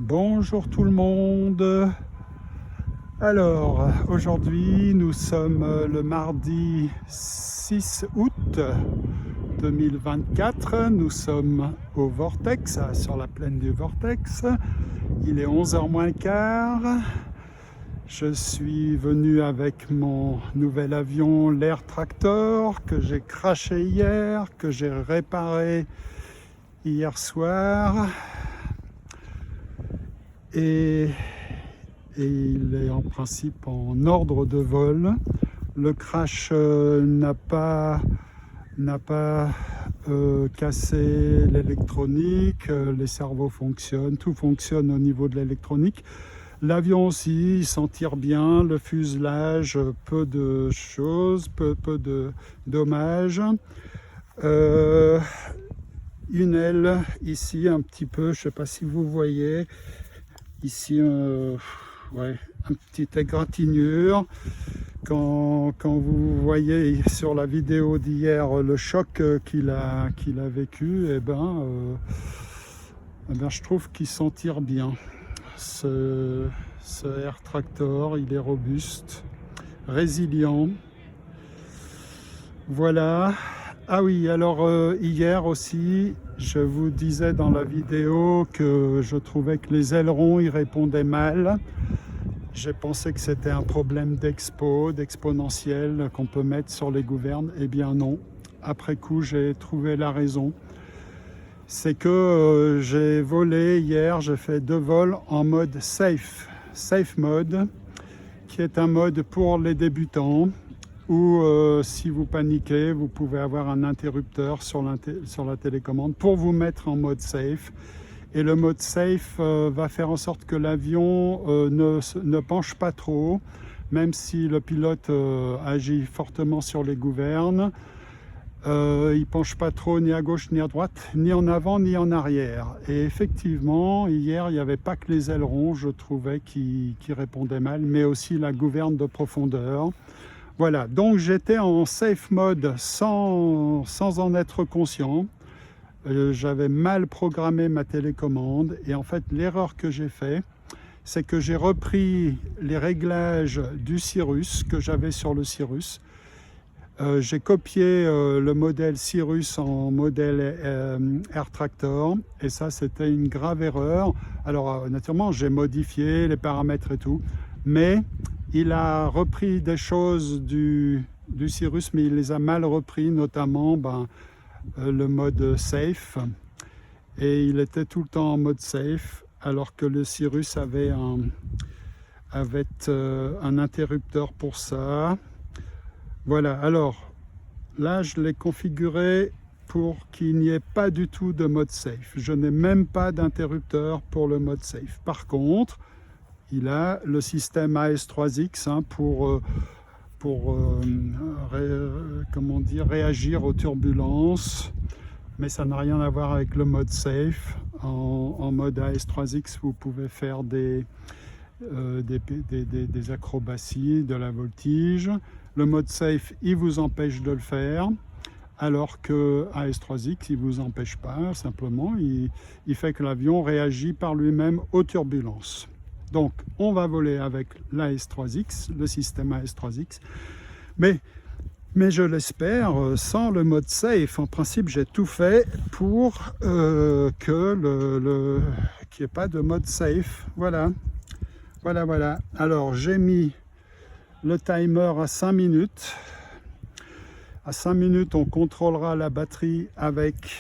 Bonjour tout le monde. Alors, aujourd'hui, nous sommes le mardi 6 août 2024. Nous sommes au Vortex, sur la plaine du Vortex. Il est 11h moins le quart. Je suis venu avec mon nouvel avion, l'Air Tractor, que j'ai crashé hier, que j'ai réparé hier soir. Et il est en principe en ordre de vol. Le crash n'a pas cassé l'électronique, les cerveaux fonctionnent, tout fonctionne au niveau de l'électronique. L'avion aussi, il s'en tire bien, le fuselage, peu de choses, peu de dommages. Une aile ici un petit peu, je ne sais pas si vous voyez, ici ouais, un petit égratignure. Quand vous voyez sur la vidéo d'hier le choc qu'il a vécu, eh ben, je trouve qu'il s'en tire bien. Ce Air Tractor, il est robuste, résilient. Voilà. Ah oui, alors hier aussi, je vous disais dans la vidéo que je trouvais que les ailerons, ils répondaient mal. J'ai pensé que c'était un problème d'exponentiel qu'on peut mettre sur les gouvernes. Eh bien non. Après coup, j'ai trouvé la raison. C'est que j'ai volé hier, j'ai fait 2 vols en mode safe mode, qui est un mode pour les débutants, où si vous paniquez, vous pouvez avoir un interrupteur sur la télécommande pour vous mettre en mode safe. Et le mode safe va faire en sorte que l'avion ne penche pas trop, même si le pilote agit fortement sur les gouvernes. Il penche pas trop ni à gauche ni à droite, ni en avant ni en arrière. Et effectivement, hier, il n'y avait pas que les ailerons, je trouvais, qui répondaient mal, mais aussi la gouverne de profondeur. Voilà, donc j'étais en safe mode sans en être conscient. J'avais mal programmé ma télécommande et en fait l'erreur que j'ai fait, c'est que j'ai repris les réglages du Cirrus que j'avais sur le Cirrus. J'ai copié le modèle Cirrus en modèle Air Tractor et ça c'était une grave erreur. Alors naturellement j'ai modifié les paramètres et tout, mais il a repris des choses du Cirrus, mais il les a mal repris, notamment le mode safe, et il était tout le temps en mode safe, alors que le Cirrus avait un interrupteur pour ça. Voilà, alors là je l'ai configuré pour qu'il n'y ait pas du tout de mode safe. Je n'ai même pas d'interrupteur pour le mode safe. Par contre, il a le système AS3X pour comment dire, réagir aux turbulences, mais ça n'a rien à voir avec le mode safe. En mode AS3X, vous pouvez faire des acrobaties, de la voltige. Le mode safe, il vous empêche de le faire, alors que AS3X, il ne vous empêche pas, simplement, il fait que l'avion réagit par lui-même aux turbulences. Donc, on va voler avec l'AS3X, le système AS3X, mais je l'espère sans le mode safe. En principe, j'ai tout fait pour qu'il n'y ait pas de mode safe. Voilà. Alors, j'ai mis le timer à 5 minutes. À 5 minutes, on contrôlera la batterie avec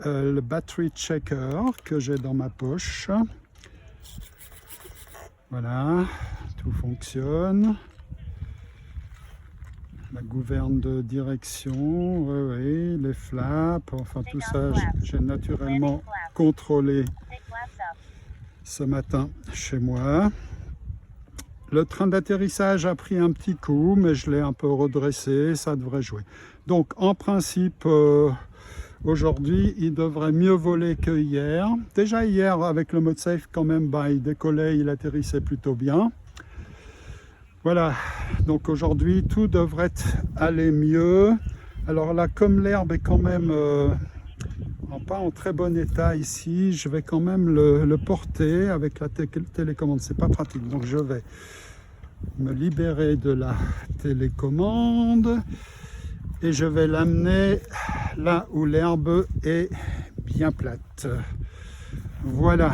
le battery checker que j'ai dans ma poche. Voilà, tout fonctionne. La gouverne de direction, oui, les flaps, enfin tout ça, j'ai naturellement contrôlé ce matin chez moi. Le train d'atterrissage a pris un petit coup, mais je l'ai un peu redressé, ça devrait jouer. Donc en principe, aujourd'hui, il devrait mieux voler que hier. Déjà hier, avec le mode safe, quand même, il décollait, il atterrissait plutôt bien. Voilà, donc aujourd'hui, tout devrait aller mieux. Alors là, comme l'herbe est quand même pas en très bon état ici. Je vais quand même le porter avec la télécommande. C'est pas pratique. Donc je vais me libérer de la télécommande et je vais l'amener là où l'herbe est bien plate. Voilà.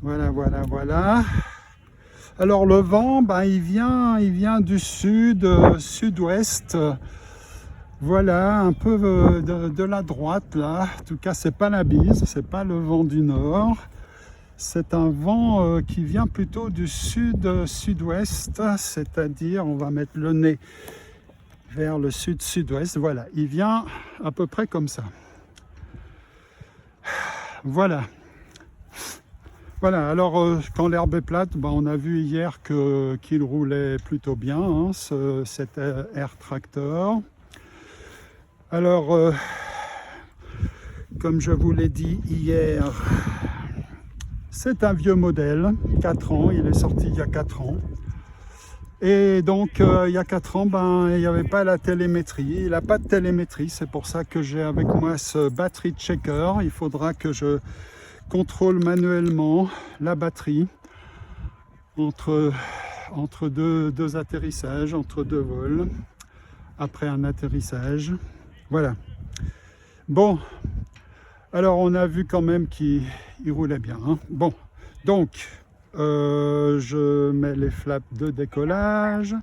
Voilà. Alors le vent, il vient du sud-ouest. Voilà, un peu de la droite là. En tout cas, c'est pas la bise, c'est pas le vent du nord. C'est un vent qui vient plutôt du sud-sud-ouest, c'est-à-dire, on va mettre le nez vers le sud-sud-ouest. Voilà, il vient à peu près comme ça. Voilà. Voilà, alors quand l'herbe est plate, on a vu hier qu'il roulait plutôt bien, hein, cet air tractor. Alors, comme je vous l'ai dit hier, c'est un vieux modèle, 4 ans, il est sorti il y a 4 ans. Et donc, il y a 4 ans, il n'y avait pas la télémétrie. Il n'a pas de télémétrie, c'est pour ça que j'ai avec moi ce battery checker. Il faudra que je contrôle manuellement la batterie entre deux atterrissages, entre 2 vols, après un atterrissage. Voilà. Bon, alors on a vu quand même qu'il roulait bien, hein. Bon, donc je mets les flaps de décollage,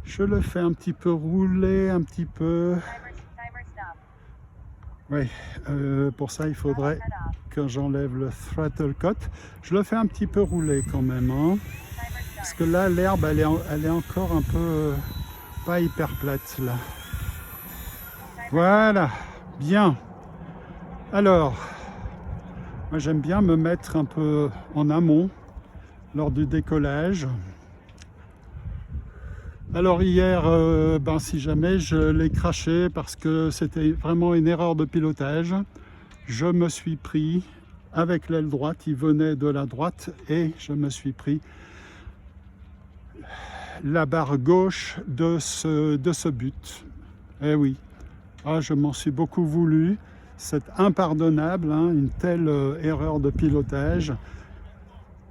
je le fais un petit peu rouler, un petit peu. Oui, pour ça il faudrait que j'enlève le throttle cut. Je le fais un petit peu rouler quand même, hein, parce que là l'herbe elle est encore un peu pas hyper plate là. Voilà, bien. Alors, moi j'aime bien me mettre un peu en amont lors du décollage. Alors hier, si jamais je l'ai craché parce que c'était vraiment une erreur de pilotage, je me suis pris avec l'aile droite, il venait de la droite et je me suis pris la barre gauche de ce but. Eh oui, je m'en suis beaucoup voulu. C'est impardonnable, hein, une telle erreur de pilotage.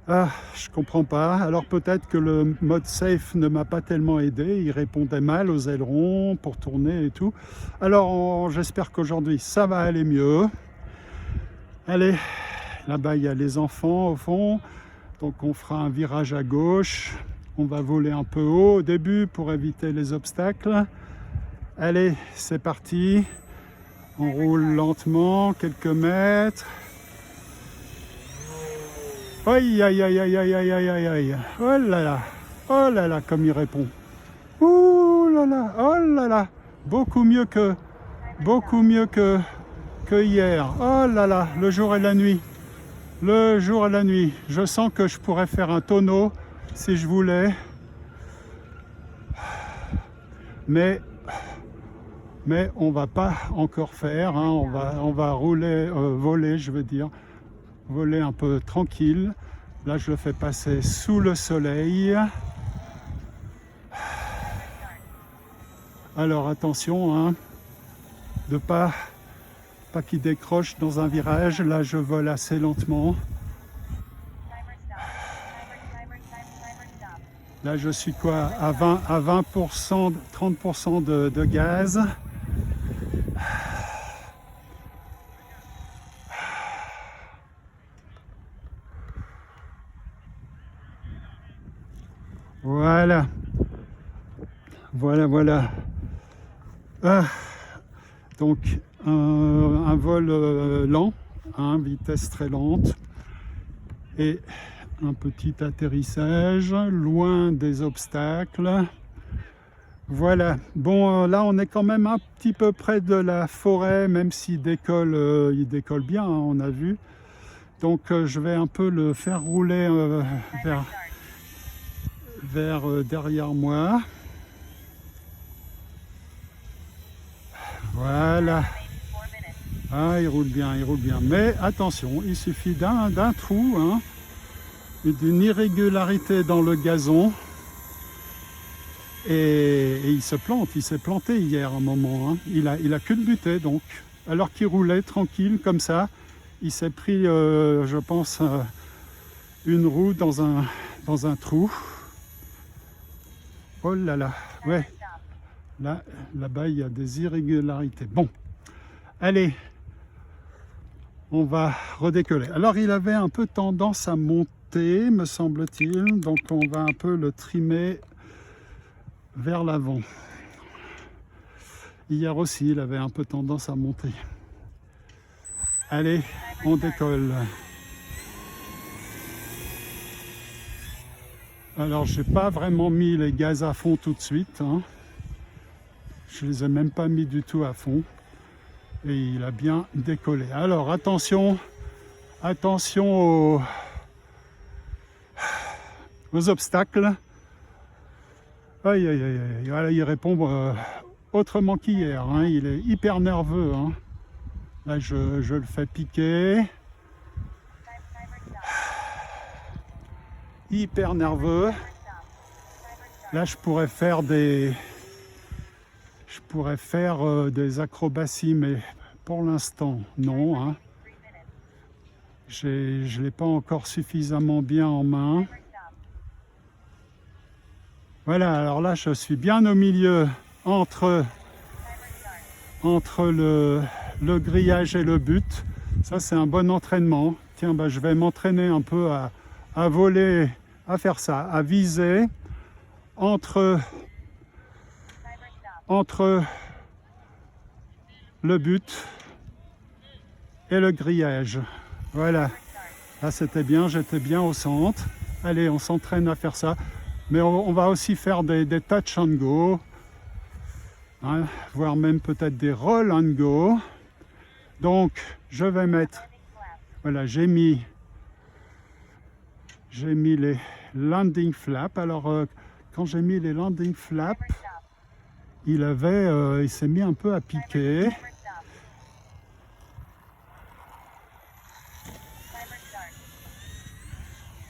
Je comprends pas. Alors peut-être que le mode safe ne m'a pas tellement aidé. Il répondait mal aux ailerons pour tourner et tout. Alors j'espère qu'aujourd'hui ça va aller mieux. Allez, là-bas il y a les enfants au fond. Donc on fera un virage à gauche. On va voler un peu haut au début pour éviter les obstacles. Allez, c'est parti. On roule lentement, quelques mètres. Aïe, aïe, aïe, aïe, aïe, aïe, aïe, aïe, aïe. Oh là là, comme il répond. Ouh là là, oh là là. Beaucoup mieux que hier. Oh là là, le jour et la nuit. Le jour et la nuit. Je sens que je pourrais faire un tonneau si je voulais. Mais on va pas encore faire, hein. On va rouler, voler, je veux dire, voler un peu tranquille. Là, je le fais passer sous le soleil. Alors attention, hein, de pas qu'il décroche dans un virage. Là, je vole assez lentement. Là, je suis quoi, à 20%, 30% de gaz. Voilà. Donc un vol lent, hein, vitesse très lente, et un petit atterrissage loin des obstacles. Voilà. Bon, là on est quand même un petit peu près de la forêt, même s'il décolle, il décolle bien, hein, on a vu. Donc je vais un peu le faire rouler vers derrière moi. Voilà. Il roule bien. Mais attention, il suffit d'un trou, hein, et d'une irrégularité dans le gazon. Et il se plante, il s'est planté hier à un moment, hein. Il a culbuté donc. alors qu'il roulait tranquille comme ça, il s'est pris, je pense, une roue dans un trou. Oh là là, ouais, là-bas il y a des irrégularités. Bon, allez, on va redécoller. Alors il avait un peu tendance à monter, me semble-t-il, donc on va un peu le trimer vers l'avant. Hier aussi, il avait un peu tendance à monter. Allez, on décolle. Alors, j'ai pas vraiment mis les gaz à fond tout de suite, hein. Je les ai même pas mis du tout à fond. Et il a bien décollé. Alors, attention aux obstacles. Aïe, aïe, aïe, aïe. Voilà, il répond autrement qu'hier, hein. Il est hyper nerveux, hein. Là, je le fais piquer. Hyper nerveux. Là, je pourrais faire des acrobaties, mais pour l'instant, non, hein. Je ne l'ai pas encore suffisamment bien en main. Voilà, alors là, je suis bien au milieu entre le grillage et le but. Ça, c'est un bon entraînement. Tiens, je vais m'entraîner un peu à voler, à faire ça, à viser entre le but et le grillage. Voilà, là c'était bien, j'étais bien au centre. Allez, on s'entraîne à faire ça. Mais on va aussi faire des touch and go, hein, voire même peut-être des roll and go. Donc, je vais mettre, voilà, j'ai mis les landing flaps. Alors, quand j'ai mis les landing flaps, il s'est mis un peu à piquer.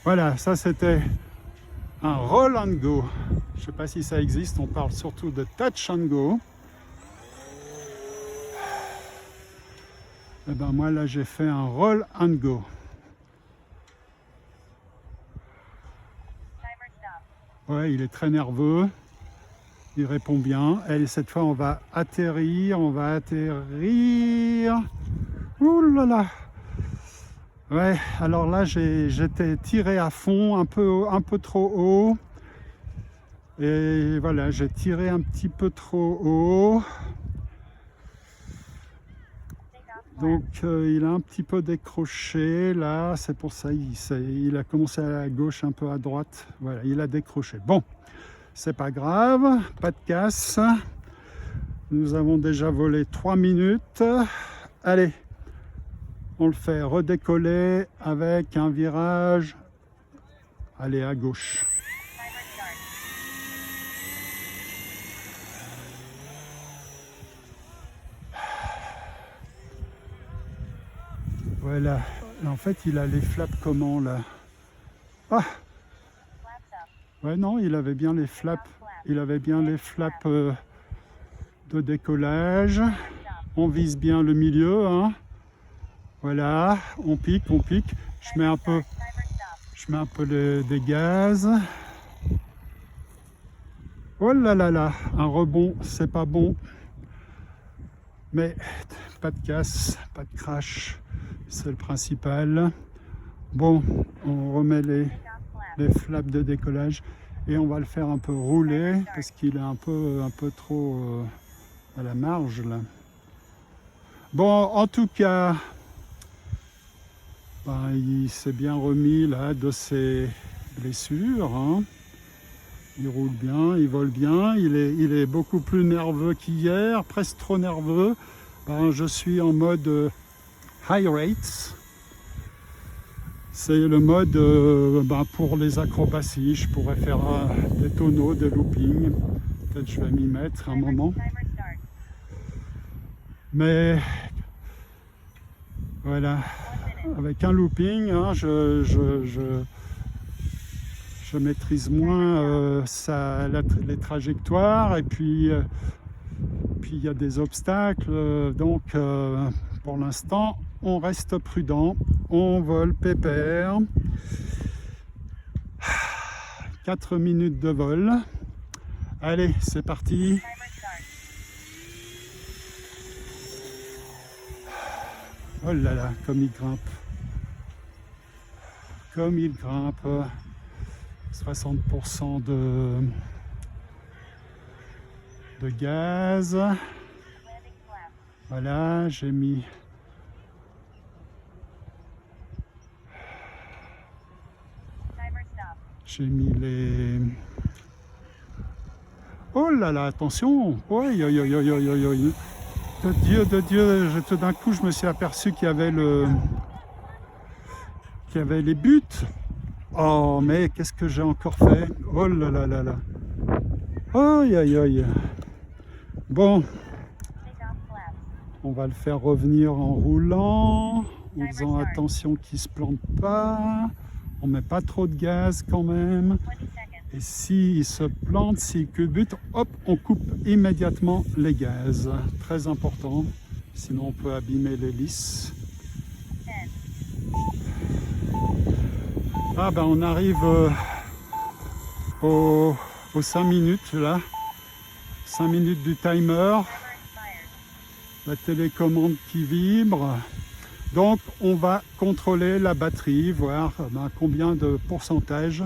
Voilà, ça c'était un roll and go. Je ne sais pas si ça existe, on parle surtout de touch and go. Et ben moi là j'ai fait un roll and go. Ouais, il est très nerveux. Il répond bien. Et cette fois on va atterrir. Ouh là là. Ouais, alors là j'étais tiré à fond, un peu trop haut. Et voilà, j'ai tiré un petit peu trop haut. Donc il a un petit peu décroché là, c'est pour ça il a commencé à la gauche, un peu à droite. Voilà, il a décroché. Bon, c'est pas grave, pas de casse. Nous avons déjà volé 3 minutes. Allez, on le fait redécoller avec un virage. Allez, à gauche. Voilà. En fait, il a les flaps comment là? Ah! Ouais, non, il avait bien les flaps. Il avait bien les flaps de décollage. On vise bien le milieu, hein. Voilà, on pique. Je mets un peu des gaz. Oh là là là, un rebond, c'est pas bon. Mais pas de casse, pas de crash, c'est le principal. Bon, on remet les flaps de décollage et on va le faire un peu rouler parce qu'il est un peu trop à la marge là. Bon, en tout cas, il s'est bien remis là de ses blessures, hein. Il roule bien, il vole bien, il est beaucoup plus nerveux qu'hier, presque trop nerveux. Je suis en mode high rates. C'est le mode pour les acrobaties. Je pourrais faire des tonneaux, des loopings. Peut-être je vais m'y mettre un moment. Mais voilà, avec un looping, hein, je maîtrise moins les trajectoires et puis Puis il y a des obstacles, donc pour l'instant, on reste prudent, on vole pépère. 4 minutes de vol. Allez, c'est parti. Oh là là, comme il grimpe. Comme il grimpe. 60% de gaz. Voilà, j'ai mis les... Oh là là, attention. Oi, oi, oi, oi, oi, oi, oi. De Dieu, tout d'un coup, je me suis aperçu qu'il y avait les buts. Oh, mais qu'est-ce que j'ai encore fait? Oh là là là là. Aïe, aïe, aïe. Bon, on va le faire revenir en roulant, en faisant attention qu'il ne se plante pas. On met pas trop de gaz quand même. Et s'il se plante, s'il culbute, hop, on coupe immédiatement les gaz. Très important, sinon on peut abîmer l'hélice. Ah ben on arrive aux 5 minutes là. 5 minutes du timer. La télécommande qui vibre. Donc on va contrôler la batterie, voir combien de pourcentage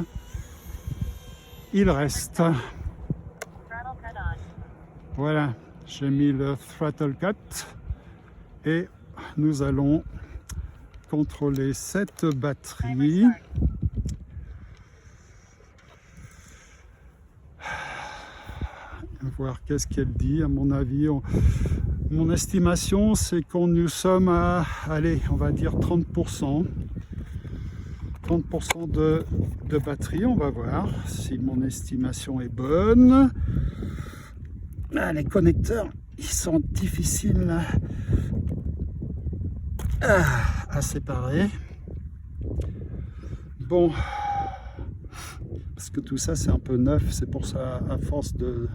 il reste. Voilà, j'ai mis le throttle cut et nous allons contrôler cette batterie. Voir qu'est-ce qu'elle dit. À mon avis, mon estimation, c'est qu'on nous sommes à, allez, on va dire 30%. 30% de batterie, on va voir si mon estimation est bonne. Ah, les connecteurs, ils sont difficiles à séparer. Bon, parce que tout ça c'est un peu neuf, c'est pour ça, à force de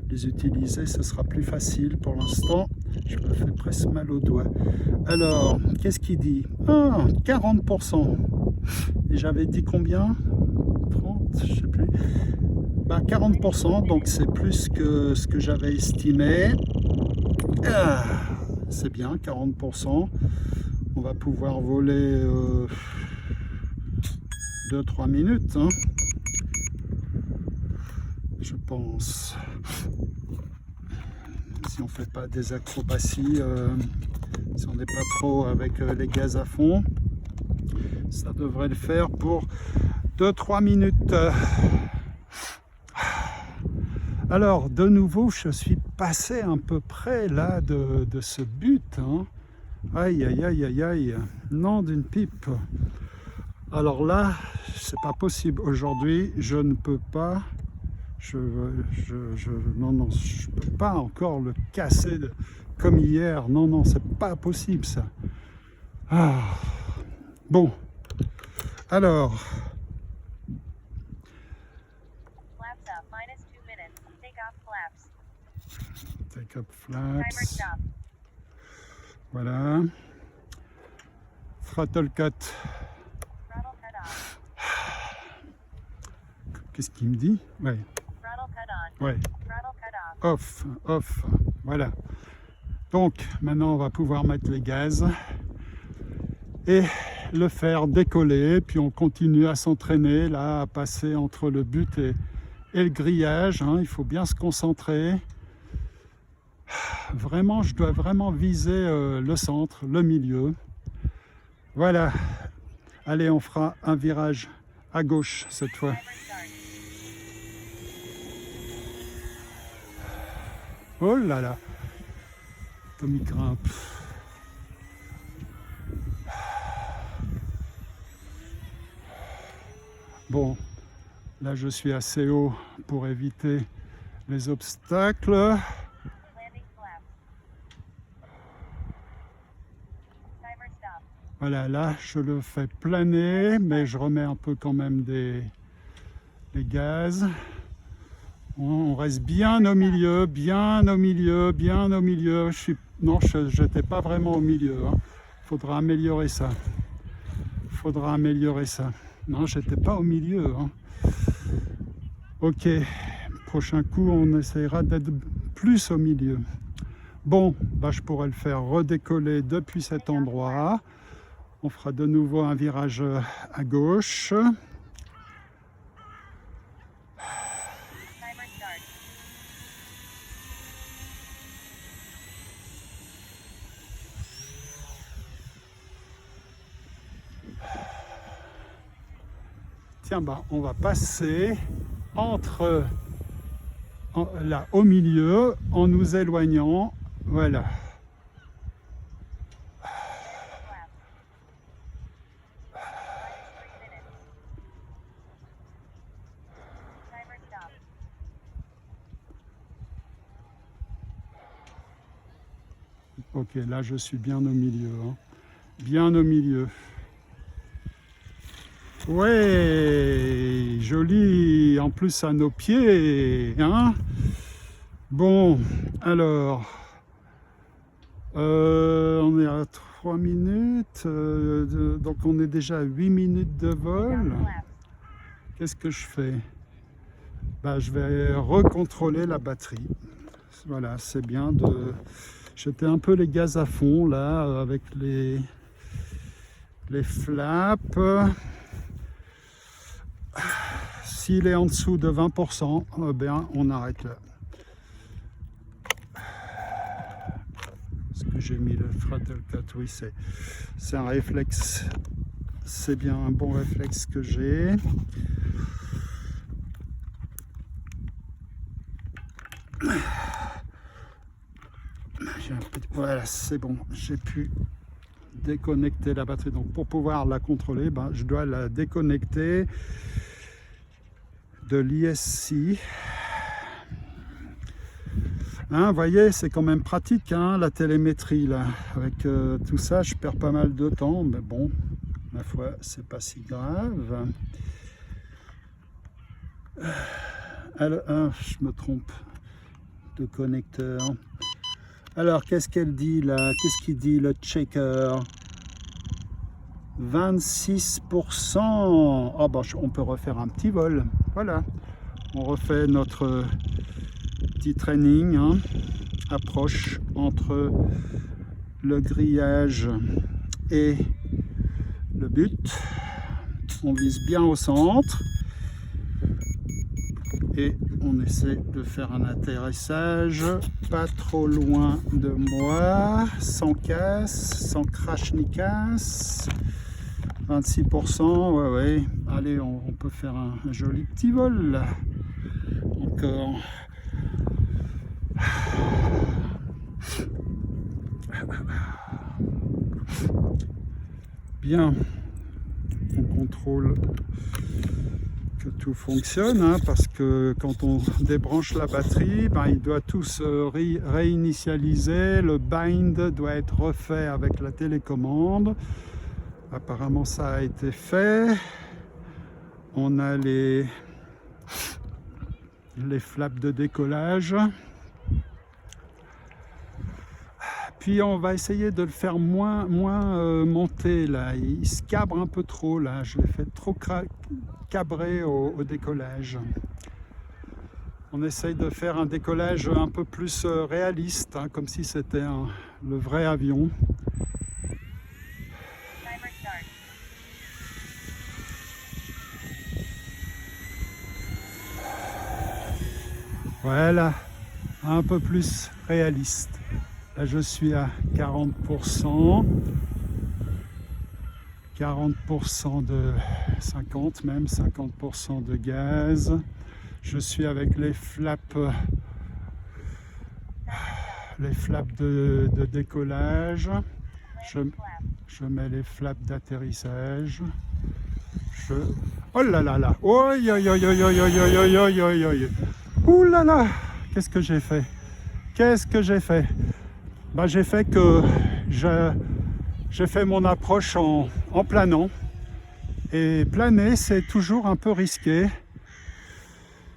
les utiliser, ce sera plus facile. Pour l'instant, je me fais presque mal aux doigts. Alors, qu'est-ce qu'il dit? Ah, 40%. Et j'avais dit combien? 30, je sais plus. 40%, donc c'est plus que ce que j'avais estimé. Ah, c'est bien, 40%. On va pouvoir voler 2-3 minutes, hein, je pense. Si on ne fait pas des acrobaties, si on n'est pas trop avec les gaz à fond, ça devrait le faire pour 2-3 minutes. Alors, de nouveau, je suis passé un peu près là de ce but. Hein. Aïe, aïe, aïe, aïe, aïe. Non d'une pipe. Alors là, c'est pas possible. Aujourd'hui, je ne peux pas. Non, je peux pas encore le casser comme hier. Non, non, c'est pas possible ça. Ah. Bon. Alors. Take up flaps. Voilà. Throttle cut. Qu'est-ce qu'il me dit? Ouais. Ouais. Off, off. Voilà. Donc, maintenant, on va pouvoir mettre les gaz et le faire décoller. Puis on continue à s'entraîner, là, à passer entre le but et le grillage. Hein. Il faut bien se concentrer. Vraiment, je dois vraiment viser le centre, le milieu. Voilà. Allez, on fera un virage à gauche cette fois. Oh là là, comme il grimpe. Bon, là je suis assez haut pour éviter les obstacles. Voilà, là je le fais planer, mais je remets un peu quand même des gaz. On reste bien au milieu, bien au milieu, bien au milieu. Non, je n'étais pas vraiment au milieu. Faudra améliorer ça. Faudra améliorer ça. Non, j'étais pas au milieu. Ok, prochain coup, on essaiera d'être plus au milieu. Bon, bah, je pourrais le faire redécoller depuis cet endroit. On fera de nouveau un virage à gauche. Tiens, bah, on va passer entre là au milieu en nous éloignant. Voilà. Ok, là je suis bien au milieu. Bien au milieu. Ouais, joli. En plus à nos pieds. Bon, alors, on est à 3 minutes. Donc on est déjà à 8 minutes de vol. Qu'est-ce que je fais? Bah, je vais recontrôler la batterie. Voilà, c'est bien de jeter un peu les gaz à fond là avec les flaps. S'il est en dessous de 20%, bien, on arrête là. Est-ce que j'ai mis le throttle cut? Oui, c'est un réflexe. C'est bien un bon réflexe que j'ai. Voilà, c'est bon. J'ai pu déconnecter la batterie. Donc pour pouvoir la contrôler, ben, je dois la déconnecter de l'ISC. Vous voyez, c'est quand même pratique la télémétrie là. Avec tout ça, je perds pas mal de temps, mais bon, ma foi, c'est pas si grave. Alors, je me trompe de connecteur. Alors, qu'est-ce qu'elle dit là? Qu'est-ce qu'il dit le checker? 26%. Oh, bon, on peut refaire un petit vol. Voilà. On refait notre petit training. Approche entre le grillage et le but. On vise bien au centre. Et on essaie de faire un atterrissage pas trop loin de moi, sans casse, sans crash ni casse. 26%, ouais. Allez, on peut faire un joli petit vol là. Encore. Bien, on contrôle que tout fonctionne, parce que quand on débranche la batterie, il doit tout se réinitialiser, le bind doit être refait avec la télécommande. Apparemment ça a été fait. On a les flaps de décollage. Puis on va essayer de le faire moins monter là. Il se cabre un peu trop là. Je l'ai fait trop cabrer au décollage. On essaye de faire un décollage un peu plus réaliste, comme si c'était le vrai avion. Voilà, un peu plus réaliste. Là, je suis à 40%. 40% de 50, même 50% de gaz. Je suis avec les flaps de décollage. Je mets les flaps d'atterrissage. Oh là là là! Oi, oi, oi, oi, oi, oi, oi, oi, oi. Ouh là là! Qu'est-ce que j'ai fait? Qu'est-ce que j'ai fait? J'ai fait que j'ai fait mon approche en planant. Et planer, c'est toujours un peu risqué.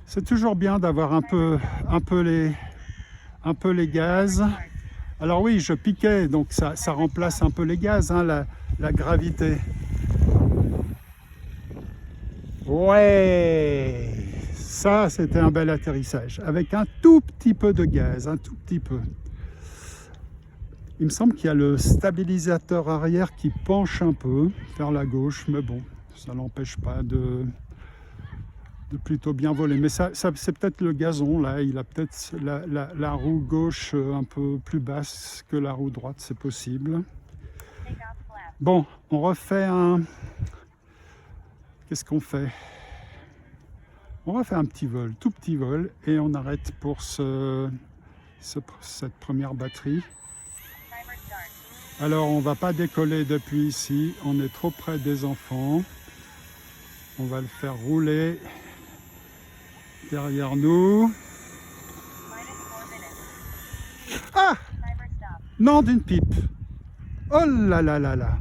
C'est toujours bien d'avoir un peu les gaz. Alors oui, je piquais, donc ça remplace un peu les gaz, hein, la gravité. Ouais, ça c'était un bel atterrissage, avec un tout petit peu de gaz, un tout petit peu. Il me semble qu'il y a le stabilisateur arrière qui penche un peu vers la gauche, mais bon, ça n'empêche pas de plutôt bien voler. Mais ça c'est peut-être le gazon, là, il a peut-être la roue gauche un peu plus basse que la roue droite, c'est possible. Bon, on refait un... Qu'est-ce qu'on fait? On va faire un petit vol, tout petit vol, et on arrête pour cette première batterie. Alors, on ne va pas décoller depuis ici, on est trop près des enfants. On va le faire rouler derrière nous. Ah! Non, d'une pipe. Oh là là là là.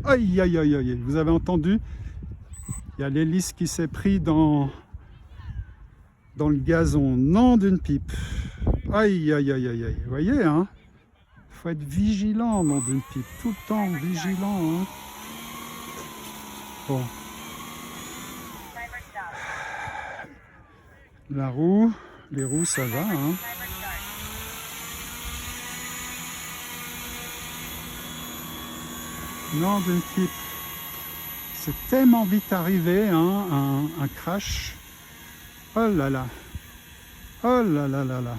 Aïe aïe aïe aïe. Vous avez entendu? Il y a l'hélice qui s'est pris dans le gazon. Non, d'une pipe. Aïe aïe aïe aïe aïe. Vous voyez, hein? Il faut être vigilant, non, d'une pipe. Tout le temps vigilant, hein? Bon. La roue, les roues, ça va, hein? Non, d'une pipe. C'est tellement vite arrivé, hein, un crash. Oh là là. Oh là là là là.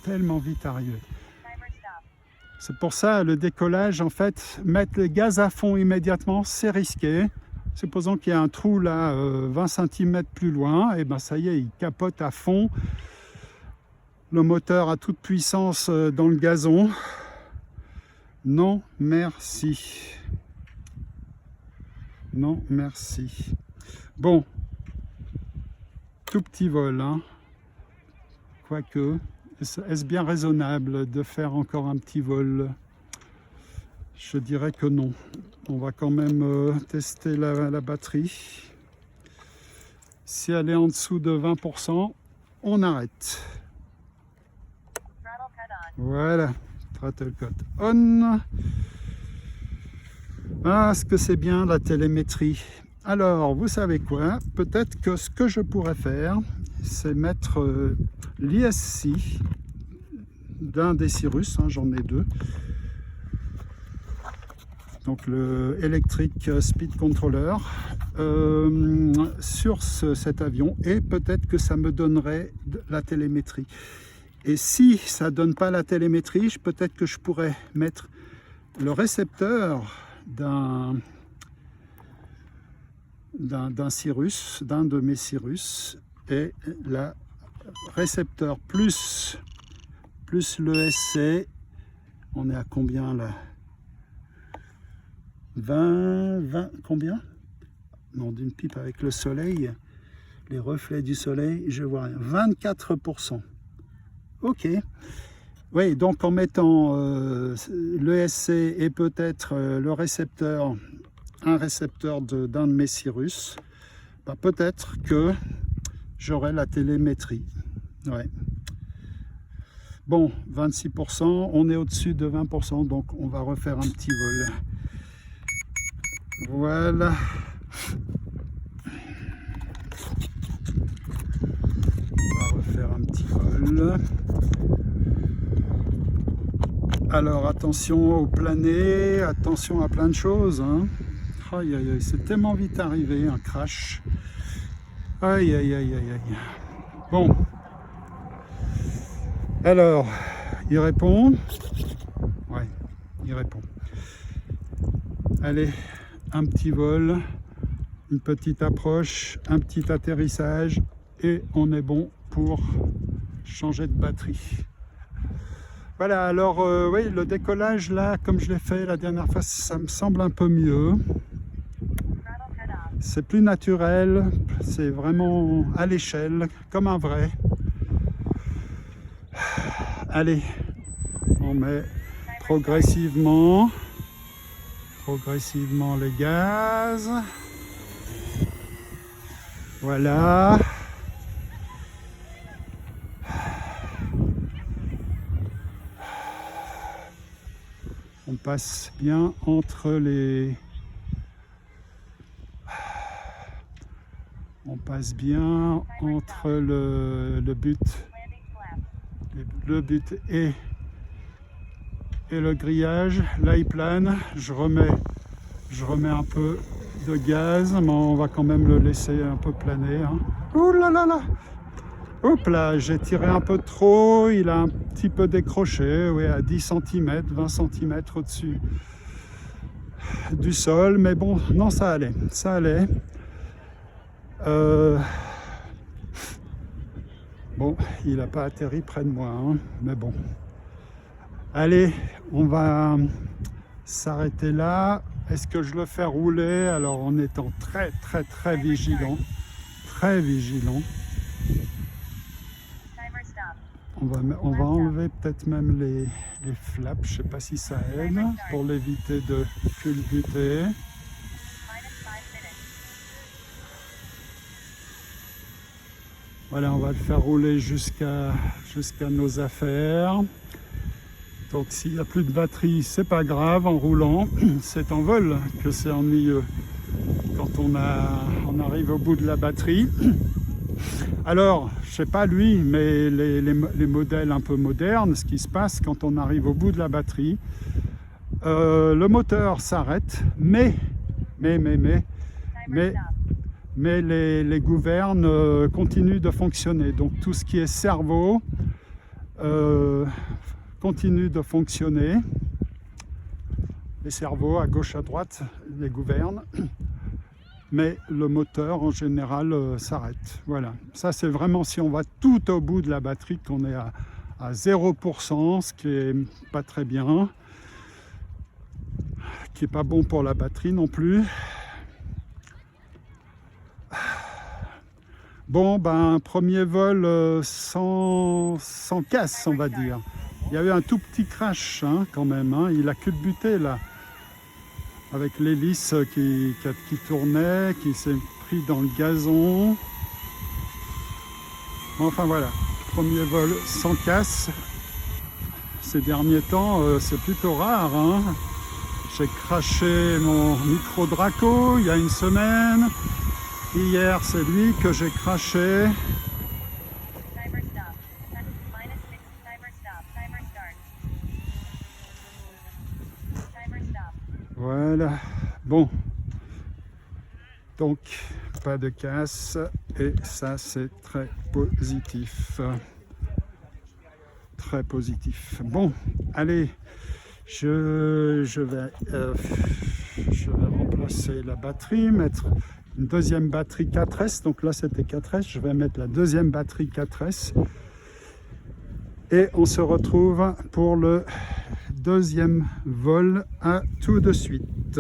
Tellement vite arrivé. C'est pour ça, le décollage, en fait, mettre le gaz à fond immédiatement, c'est risqué. Supposons qu'il y a un trou là, 20 cm plus loin, et ben ça y est, il capote à fond. Le moteur à toute puissance dans le gazon. Non, merci. Non, merci. Bon, tout petit vol, hein. Quoique, est-ce bien raisonnable de faire encore un petit vol? Je dirais que non. On va quand même tester la batterie. Si elle est en dessous de 20%, on arrête. Voilà, throttle cut on. Ah, ce que c'est bien la télémétrie. Alors, vous savez quoi? Peut-être que ce que je pourrais faire, c'est mettre l'ISC d'un des Cirrus, hein, j'en ai deux. Donc le Electric Speed Controller sur cet avion, et peut-être que ça me donnerait la télémétrie. Et si ça donne pas la télémétrie, peut-être que je pourrais mettre le récepteur d'un Cirrus, d'un de mes Cirrus, et la récepteur plus l'ESC. On est à combien là? 20, combien? Non, d'une pipe avec le soleil, les reflets du soleil, je vois rien. 24%. Ok. Oui, donc en mettant l'ESC et peut-être le récepteur, un récepteur d'un de mes Cirrus, bah, peut-être que j'aurai la télémétrie. Ouais. Bon, 26%, on est au-dessus de 20%, donc on va refaire un petit vol. Voilà. On va refaire un petit vol. Alors attention au plané, attention à plein de choses, hein. Aïe aïe aïe, c'est tellement vite arrivé, un crash. Aïe aïe aïe aïe aïe. Bon. Alors, il répond. Ouais, il répond. Allez, un petit vol, une petite approche, un petit atterrissage, et on est bon pour changer de batterie. Voilà, alors oui, le décollage là, comme je l'ai fait la dernière fois, ça me semble un peu mieux. C'est plus naturel, c'est vraiment à l'échelle, comme un vrai. Allez, on met progressivement les gaz. Voilà. On passe bien entre les... On passe bien entre le but et le grillage. Là il plane, je remets un peu de gaz, mais on va quand même le laisser un peu planer, hein. Ouh là là là! Hop là, j'ai tiré un peu trop, il a un petit peu décroché, oui, à 10 cm, 20 cm au-dessus du sol, mais bon, non, ça allait, ça allait. Bon, il n'a pas atterri près de moi, hein, mais bon. Allez, on va s'arrêter là. Est-ce que je le fais rouler? Alors en étant très vigilant, très vigilant. On va enlever peut-être même les flaps, je ne sais pas si ça aide, pour l'éviter de culbuter. Voilà, on va le faire rouler jusqu'à nos affaires. Donc s'il n'y a plus de batterie, c'est pas grave, en roulant, c'est en vol que c'est ennuyeux quand on arrive au bout de la batterie. Alors, je sais pas lui, mais les modèles un peu modernes, ce qui se passe quand on arrive au bout de la batterie, le moteur s'arrête, mais les gouvernes continuent de fonctionner. Donc tout ce qui est cerveau continue de fonctionner. Les cerveaux à gauche à droite, les gouvernes. Mais le moteur en général s'arrête. Voilà, ça c'est vraiment si on va tout au bout de la batterie, qu'on est à 0%, ce qui est pas très bien, qui est pas bon pour la batterie non plus. Bon, ben premier vol sans casse, on va dire. Il y a eu un tout petit crash, hein, quand même, hein. Il a culbuté là, avec l'hélice qui tournait, qui s'est pris dans le gazon. Enfin voilà, premier vol sans casse. Ces derniers temps, c'est plutôt rare, hein. J'ai craché mon micro Draco il y a une semaine. Hier, c'est lui que j'ai craché. Voilà, bon, donc pas de casse et ça c'est très positif, très positif. Bon, allez, je vais remplacer la batterie, mettre une deuxième batterie 4S, donc là c'était 4S, je vais mettre la deuxième batterie 4S et on se retrouve pour le deuxième vol. À tout de suite.